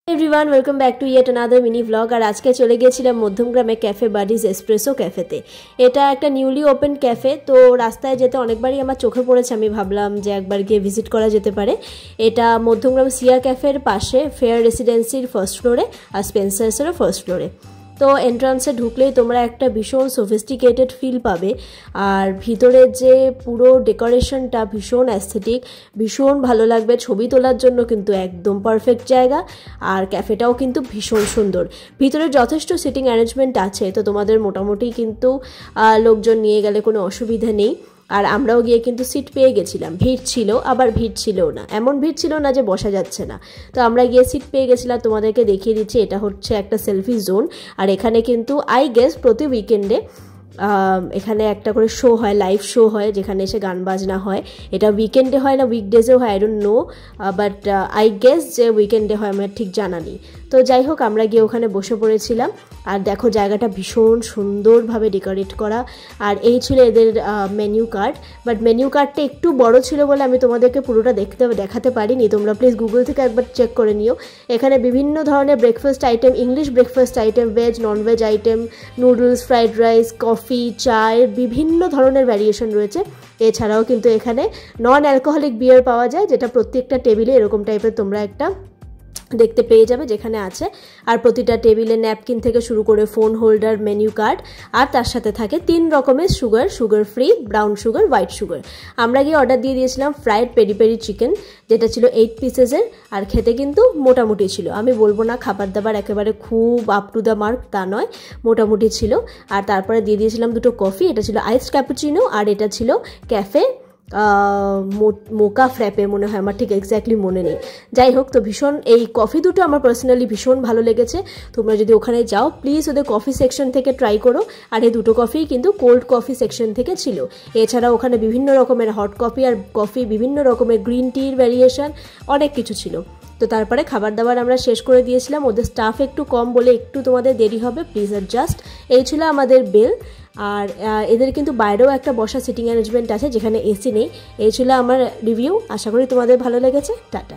Everyone welcome back to yet another mini blog. আর আজকে চলে গিয়েছিলাম মধ্যমগ্রামে ক্যাফে বাডিজ এসপ্রেসো ক্যাফেতে। এটা একটা নিউলি ওপেন ক্যাফে, তো রাস্তায় যেতে অনেকবারই আমার চোখে পড়েছে, আমি ভাবলাম যে একবার গিয়ে ভিজিট করা যেতে পারে। এটা মধ্যমগ্রাম সিয়া ক্যাফের পাশে, ফেয়ার রেসিডেন্সির ফার্স্ট ফ্লোরে আর স্পেন্সার্সেরও ফার্স্ট ফ্লোরে। তো এন্ট্রান্সে ঢুকলেই তোমরা একটা ভীষণ সোফিস্টিকেটেড ফিল পাবে, আর ভিতরের যে পুরো ডেকোরেশনটা ভীষণ অ্যাস্থেটিক, ভীষণ ভালো লাগবে। ছবি তোলার জন্য কিন্তু একদম পারফেক্ট জায়গা, আর ক্যাফেটাও কিন্তু ভীষণ সুন্দর। ভিতরে যথেষ্ট সিটিং অ্যারেঞ্জমেন্ট আছে, তো তোমাদের মোটামুটি কিন্তু লোকজন নিয়ে গেলে কোনো অসুবিধা নেই। আর আমরাও গিয়ে কিন্তু সিট পেয়ে গেছিলাম। ভিড় ছিল, আবার ভিড় ছিলও না, এমন ভিড় ছিল না যে বসা যাচ্ছে না। তো আমরা গিয়ে সিট পেয়ে গেছিলাম। তোমাদেরকে দেখিয়ে দিচ্ছি, এটা হচ্ছে একটা সেলফি জোন। আর এখানে কিন্তু আই গেস প্রতি উইকেন্ডে এখানে একটা করে শো হয়, লাইভ শো হয়, যেখানে এসে গান বাজনা হয়। এটা উইকেন্ডে হয় না উইকডেজেও হয়, I don't know, but I guess যে উইকেন্ডে হয়, আমার ঠিক জানা নেই। তো যাই হোক, আমরা গিয়ে ওখানে বসে পড়েছিলাম। আর দেখো জায়গাটা ভীষণ সুন্দরভাবে ডেকোরেট করা। আর এই ছিল এদের মেনু কার্ড, বাট মেনু কার্ডটা একটু বড় ছিল বলে আমি তোমাদেরকে পুরোটা দেখাতে পারিনি। তোমরা প্লিজ গুগল থেকে একবার চেক করে নিও। এখানে বিভিন্ন ধরনের breakfast item, English breakfast item, veg non veg item, noodles, fried rice, coffee, চায়ের বিভিন্ন ধরনের ভ্যারিয়েশন রয়েছে। এছাড়াও কিন্তু এখানে নন অ্যালকোহলিক বিয়ার পাওয়া যায়, যেটা প্রত্যেকটা টেবিলে এরকম টাইপের তোমরা একটা দেখতে পেয়ে যাবে যেখানে আছে। আর প্রতিটা টেবিলে ন্যাপকিন থেকে শুরু করে ফোন হোল্ডার, মেনু কার্ড, আর তার সাথে থাকে 3 রকমের sugar free, brown sugar, white sugar. আমরা গিয়ে অর্ডার দিয়ে দিয়েছিলাম ফ্রাইড পেরি পেরি চিকেন, যেটা ছিল 8 পিসেসের। আর খেতে কিন্তু মোটামুটি ছিল, আমি বলবো না খাবার দাবার একেবারে খুব আপ টু দ্য মার্ক, তা নয়, মোটামুটি ছিল। আর তারপরে দিয়ে দিয়েছিলাম 2টো কফি, এটা ছিল আইসড ক্যাপুচিনো, আর এটা ছিল ক্যাফে মোকা ফ্র্যাপে মনে হয়, আমার ঠিক এক্স্যাক্টলি মনে নেই। যাই হোক, তো ভীষণ এই কফি দুটো আমার পার্সোনালি ভীষণ ভালো লেগেছে। তোমরা যদি ওখানে যাও প্লিজ ওদের কফি সেকশন থেকে ট্রাই করো। আর এই দুটো কফি কিন্তু কোল্ড কফি সেকশন থেকে ছিল। এছাড়া ওখানে বিভিন্ন রকমের হট কফি আর কফি, বিভিন্ন রকমের গ্রিন টির ভ্যারিয়েশন, অনেক কিছু ছিল। তো তারপরে খাবার দাবার আমরা শেষ করে দিয়েছিলাম। ওদের স্টাফ একটু কম বলে একটু তোমাদের দেরি হবে, প্লিজ অ্যাডজাস্ট। এই ছিল আমাদের বিল। আর এদের কিন্তু বাইরেও একটা বসা সিটিং অ্যারেঞ্জমেন্ট আছে যেখানে এসি নেই। এই ছিল আমার রিভিউ, আশা করি তোমাদের ভালো লেগেছে। টাটা।